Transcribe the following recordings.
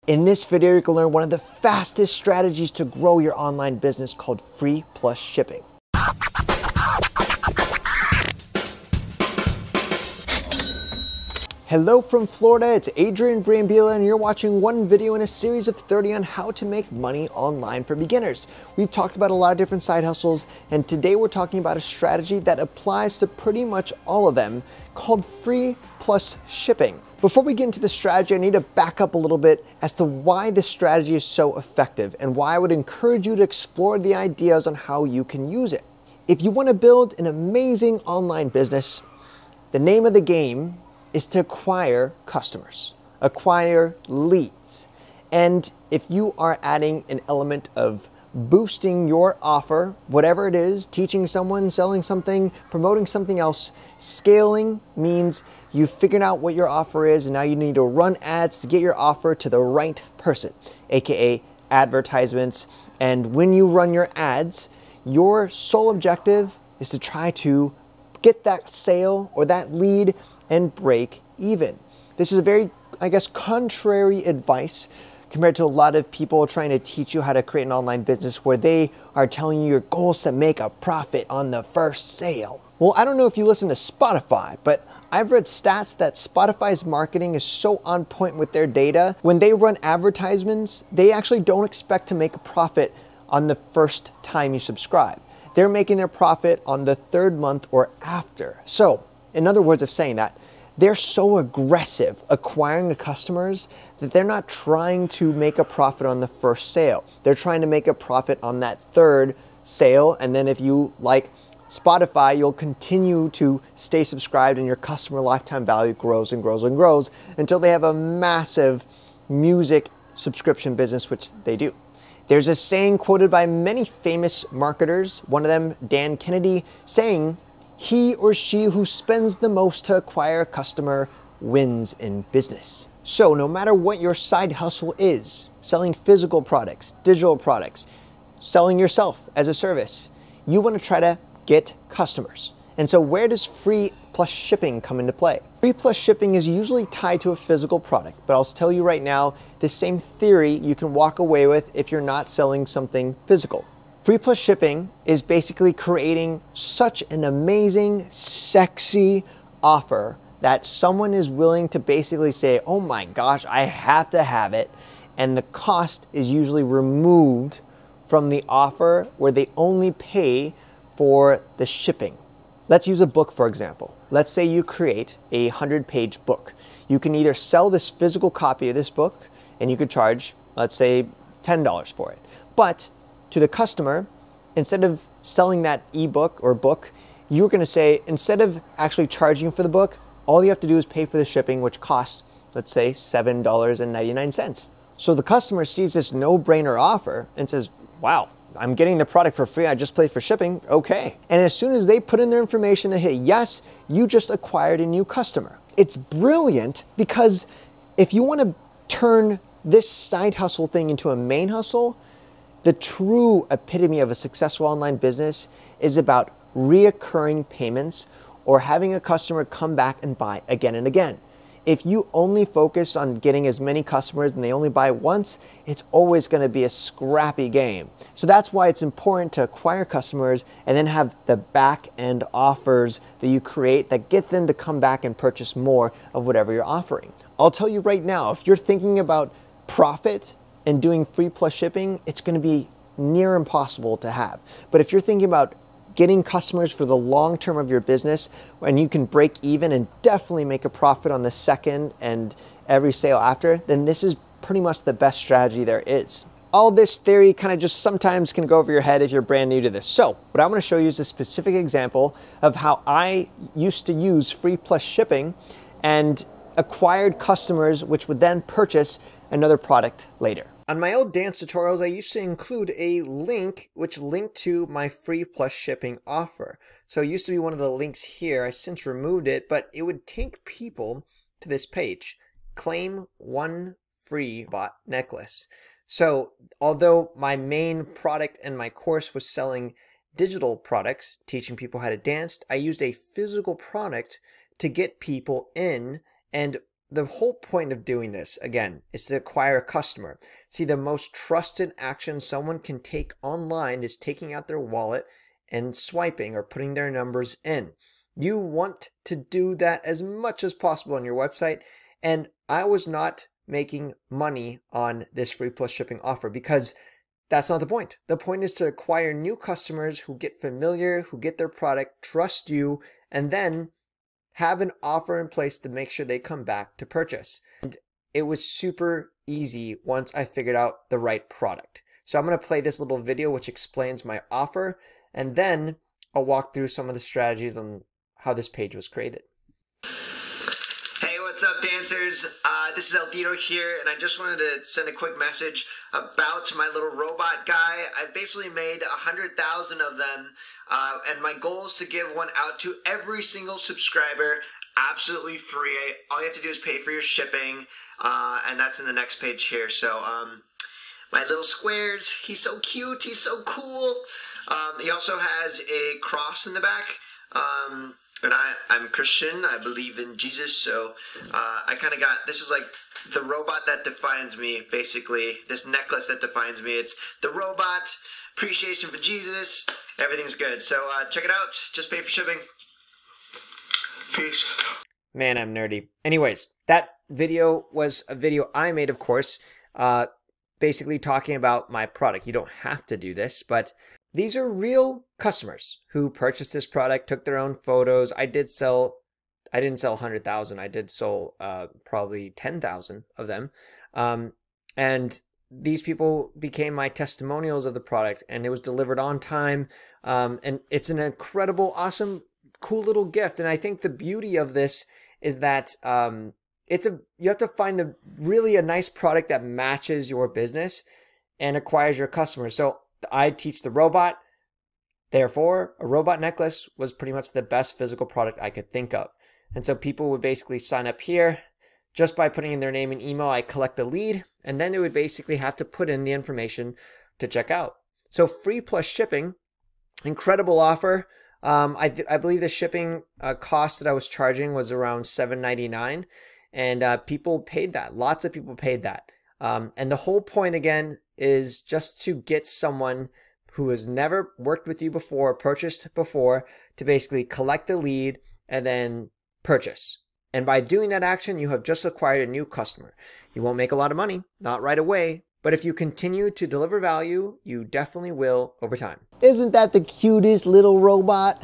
In this video, you're gonna learn one of the fastest strategies to grow your online business called free plus shipping. Hello from Florida, it's Adrian Brambila, and you're watching one video in a series of 30 on how to make money online for beginners. We've talked about a lot of different side hustles, and today we're talking about a strategy that applies to pretty much all of them called free plus shipping. Before we get into the strategy, I need to back up a little bit as to why this strategy is so effective and why I would encourage you to explore the ideas on how you can use it. If you want to build an amazing online business, the name of the game is to acquire customers, acquire leads. And if you are adding an element of boosting your offer, whatever it is, teaching someone, selling something, promoting something else, scaling means you figured out what your offer is and now you need to run ads to get your offer to the right person, aka advertisements. And when you run your ads, your sole objective is to try to get that sale or that lead and break even. This is a very, contrary advice compared to a lot of people trying to teach you how to create an online business where they are telling you your goal is to make a profit on the first sale. Well, I don't know if you listen to Spotify, but I've read stats that Spotify's marketing is so on point with their data. When they run advertisements, they actually don't expect to make a profit on the first time you subscribe. They're making their profit on the third month or after. So, in other words of saying that, they're so aggressive acquiring the customers that they're not trying to make a profit on the first sale. They're trying to make a profit on that third sale. And then if you like Spotify, you'll continue to stay subscribed and your customer lifetime value grows and grows and grows until they have a massive music subscription business, which they do. There's a saying quoted by many famous marketers, one of them, Dan Kennedy, saying, "He or she who spends the most to acquire a customer wins in business." So no matter what your side hustle is, selling physical products, digital products, selling yourself as a service, you want to try to get customers. And so where does free plus shipping come into play? Free plus shipping is usually tied to a physical product, but I'll tell you right now, this same theory you can walk away with if you're not selling something physical. Free plus shipping is basically creating such an amazing, sexy offer that someone is willing to basically say, oh my gosh, I have to have it. And the cost is usually removed from the offer where they only pay for the shipping. Let's use a book, for example. Let's say you create a 100-page book. You can either sell this physical copy of this book and you could charge, let's say, $10 for it. But to the customer, instead of selling that ebook or book, you're going to say, instead of actually charging for the book, all you have to do is pay for the shipping, which costs, let's say, $7.99. So the customer sees this no-brainer offer and says, wow, I'm getting the product for free, I just paid for shipping, okay. And as soon as they put in their information and hit yes, you just acquired a new customer. It's brilliant because if you want to turn this side hustle thing into a main hustle, the true epitome of a successful online business is about reoccurring payments or having a customer come back and buy again and again. If you only focus on getting as many customers and they only buy once, it's always going to be a scrappy game. So that's why it's important to acquire customers and then have the back end offers that you create that get them to come back and purchase more of whatever you're offering. I'll tell you right now, if you're thinking about profit and doing free plus shipping, it's going to be near impossible to have. But if you're thinking about getting customers for the long term of your business, and you can break even and definitely make a profit on the second and every sale after, then this is pretty much the best strategy there is. All this theory kind of just sometimes can go over your head if you're brand new to this. So what I'm going to show you is a specific example of how I used to use free plus shipping and acquired customers which would then purchase another product later. On my old dance tutorials, I used to include a link which linked to my free plus shipping offer. So it used to be one of the links here. I since removed it, but it would take people to this page. Claim one free bot necklace. So although my main product and my course was selling digital products, teaching people how to dance, I used a physical product to get people in and the whole point of doing this, again, is to acquire a customer. See, the most trusted action someone can take online is taking out their wallet and swiping or putting their numbers in. You want to do that as much as possible on your website. And I was not making money on this free plus shipping offer because that's not the point. The point is to acquire new customers who get familiar, who get their product, trust you, and then have an offer in place to make sure they come back to purchase. And it was super easy once I figured out the right product. So I'm going to play this little video which explains my offer, and then I'll walk through some of the strategies on how this page was created. Hey, what's up, dancers? This is Aldito here, and I just wanted to send a quick message about my little robot guy. I've basically made 100,000 of them, and my goal is to give one out to every single subscriber absolutely free. All you have to do is pay for your shipping, and that's in the next page here. So, my little squares, he's so cute, he's so cool. He also has a cross in the back. And I'm Christian, I believe in Jesus, so I kind of got, this is like the robot that defines me, basically, this necklace that defines me. It's the robot, appreciation for Jesus, everything's good. So check it out, just pay for shipping. Peace. Man, I'm nerdy. Anyways, that video was a video I made, of course, basically talking about my product. You don't have to do this, but these are real customers who purchased this product, took their own photos. I didn't sell 100,000. I did sell probably 10,000 of them. And these people became my testimonials of the product, and it was delivered on time. And it's an incredible, awesome, cool little gift. And I think the beauty of this is that you have to find really a nice product that matches your business and acquires your customers. So I teach the robot. Therefore, a robot necklace was pretty much the best physical product I could think of. And so people would basically sign up here just by putting in their name and email. I collect the lead, and then they would basically have to put in the information to check out. So free plus shipping, incredible offer. I believe the shipping cost that I was charging was around $7.99, and people paid that. Lots of people paid that. And the whole point, again, is just to get someone who has never worked with you before, purchased before, to basically collect the lead and then purchase. And by doing that action, you have just acquired a new customer. You won't make a lot of money, not right away, but if you continue to deliver value, you definitely will over time. Isn't that the cutest little robot?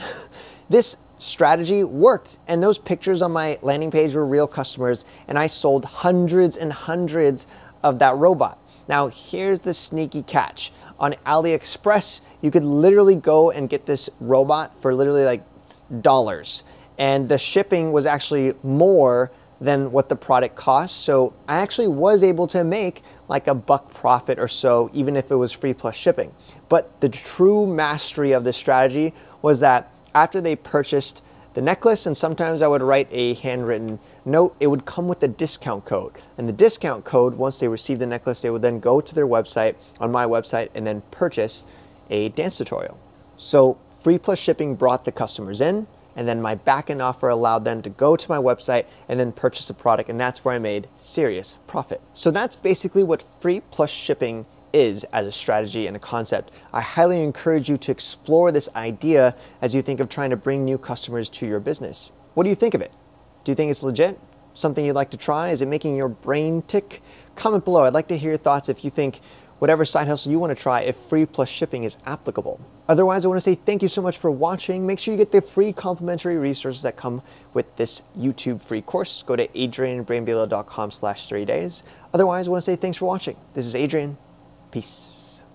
This strategy worked, and those pictures on my landing page were real customers, and I sold hundreds and hundreds of that robot. Now, here's the sneaky catch. On AliExpress, you could literally go and get this robot for literally like dollars. And the shipping was actually more than what the product cost. So I actually was able to make like $1 profit or so, even if it was free plus shipping. But the true mastery of this strategy was that after they purchased the necklace, and sometimes I would write a handwritten note, it would come with a discount code. And the discount code, once they received the necklace, they would then go to their website, on my website, and then purchase a dance tutorial. So free plus shipping brought the customers in, and then my backend offer allowed them to go to my website and then purchase a product, and that's where I made serious profit. So that's basically what free plus shipping is as a strategy and a concept. I highly encourage you to explore this idea as you think of trying to bring new customers to your business. What do you think of it? Do you think it's legit? Something you'd like to try? Is it making your brain tick? Comment below. I'd like to hear your thoughts if you think whatever side hustle you want to try, if free plus shipping is applicable. Otherwise, I want to say thank you so much for watching. Make sure you get the free complimentary resources that come with this YouTube free course. Go to adrianbrambila.com/3days. Otherwise, I want to say thanks for watching. This is Adrian. Peace.